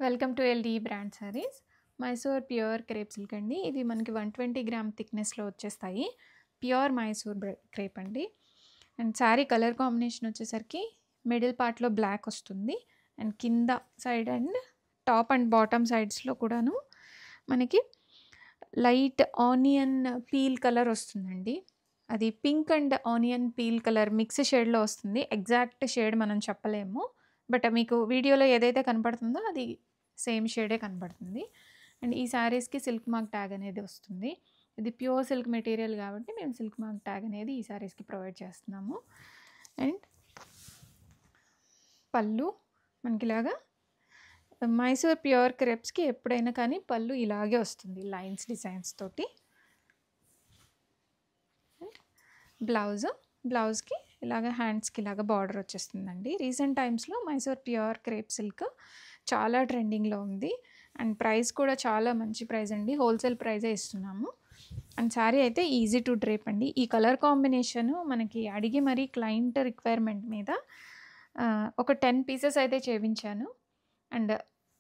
Welcome to LD brand sarees. Mysore pure crepe silk అండి. ఇవి మనకి 120 గ్రామ్ థిక్‌నెస్‌లో వచ్చేస్తాయి. ప్యూర్ మైసూర్ క్రేప్ అండి. అండ్ శారీ కలర్ కాంబినేషన్ వచ్చేసరికి మిడిల్ పార్ట్‌లో బ్లాక్ వస్తుంది. అండ్ కింద side and top and bottom సైడ్స్‌లో కూడాను మనకి లైట్ ఆనియన్ పీల్ కలర్ వస్తుందండి. అది pink and onion peel colour mix షేడ్‌లో వస్తుంది. ఎగ్జాక్ట్ షేడ్ మనం చెప్పలేము. బట్ మీకు వీడియోలో ఏదైతే కనపడుతుందో అది సేమ్ షేడే కనపడుతుంది. అండ్ ఈ శారీస్‌కి సిల్క్ మార్క్ ట్యాగ్ అనేది వస్తుంది. ఇది ప్యూర్ సిల్క్ మెటీరియల్ కాబట్టి మేము సిల్క్ మార్క్ ట్యాగ్ అనేది ఈ శారీస్‌కి ప్రొవైడ్ చేస్తున్నాము. అండ్ పళ్ళు మనకిలాగా మైసూర్ ప్యూర్ క్రేప్స్‌కి ఎప్పుడైనా కానీ పళ్ళు ఇలాగే వస్తుంది లైన్స్ డిజైన్స్ తోటి. బ్లౌజ్కి ఇలాగ హ్యాండ్స్కి ఇలాగ బార్డర్ వచ్చేస్తుందండి. రీసెంట్ టైమ్స్లో మైసూర్ ప్యూర్ క్రేప్ సిల్క్ చాలా ట్రెండింగ్లో ఉంది. అండ్ ప్రైస్ కూడా చాలా మంచి ప్రైస్ అండి. హోల్సేల్ ప్రైజే ఇస్తున్నాము. అండ్ శారీ అయితే ఈజీ టు డ్రేప్ అండి. ఈ కలర్ కాంబినేషను మనకి అడిగి మరీ క్లయింట్ రిక్వైర్మెంట్ మీద ఒక 10 పీసెస్ అయితే చేయించాను. అండ్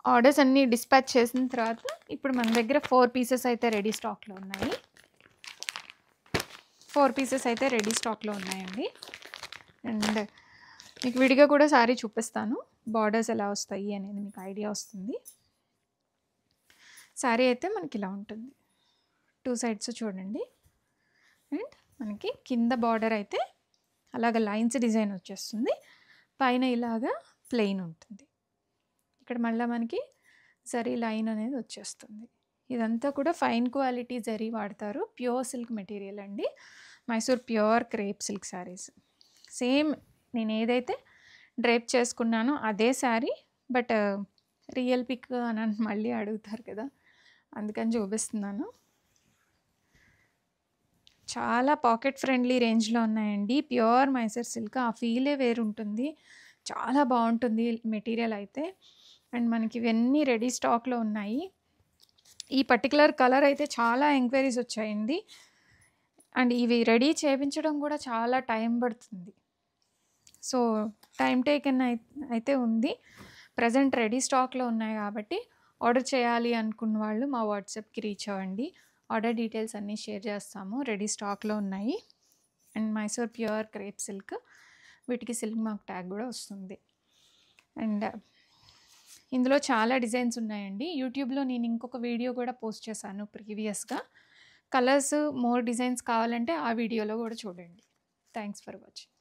ఆర్డర్స్ అన్నీ డిస్పాచ్ చేసిన తర్వాత ఇప్పుడు మన దగ్గర 4 పీసెస్ అయితే రెడీ స్టాక్లో ఉన్నాయి. 4 పీసెస్ అయితే రెడీ స్టాక్లో ఉన్నాయండి. అండ్ మీకు విడిగా కూడా శారీ చూపిస్తాను. బార్డర్స్ ఎలా వస్తాయి అనేది మీకు ఐడియా వస్తుంది. శారీ అయితే మనకి ఇలా ఉంటుంది. 2 సైడ్స్ చూడండి. అండ్ మనకి కింద బార్డర్ అయితే అలాగ లైన్స్ డిజైన్ వచ్చేస్తుంది. పైన ఇలాగా ప్లెయిన్ ఉంటుంది. ఇక్కడ మళ్ళీ మనకి జరీ లైన్ అనేది వచ్చేస్తుంది. ఇదంతా కూడా ఫైన్ క్వాలిటీ జరీ వాడతారు. ప్యూర్ సిల్క్ మెటీరియల్ అండి. Mysore pure crepe silk saris. Same నేను ఏదైతే డ్రేప్ చేసుకున్నానో అదే శారీ. బట్ రియల్ పిక్ అని మళ్ళీ అడుగుతారు కదా, అందుకని చూపిస్తున్నాను. చాలా పాకెట్ ఫ్రెండ్లీ రేంజ్లో ఉన్నాయండి. ప్యూర్ మైసూర్ సిల్క్ ఆ ఫీలే వేరుంటుంది. చాలా బాగుంటుంది మెటీరియల్ అయితే. అండ్ మనకి ఇవన్నీ రెడీ స్టాక్లో ఉన్నాయి. ఈ పర్టికులర్ కలర్ అయితే చాలా ఎంక్వైరీస్ వచ్చాయండి. అండ్ ఇవి రెడీ చేయించడం కూడా చాలా టైం పడుతుంది. సో టైం టేకెన్ అయితే ఉంది. ప్రజెంట్ రెడీ స్టాక్లో ఉన్నాయి కాబట్టి ఆర్డర్ చేయాలి అనుకున్న వాళ్ళు మా వాట్సాప్కి రీచ్ అవ్వండి. ఆర్డర్ డీటెయిల్స్ అన్నీ షేర్ చేస్తాము. రెడీ స్టాక్లో ఉన్నాయి. And Mysore pure crepe silk, వీటికి సిల్క్ మార్క్ ట్యాగ్ కూడా వస్తుంది. అండ్ ఇందులో చాలా డిజైన్స్ ఉన్నాయండి. యూట్యూబ్లో నేను ఇంకొక వీడియో కూడా పోస్ట్ చేశాను ప్రీవియస్గా. కలర్స్ మోర్ డిజైన్స్ కావాలంటే ఆ వీడియోలో కూడా చూడండి. Thanks for watching.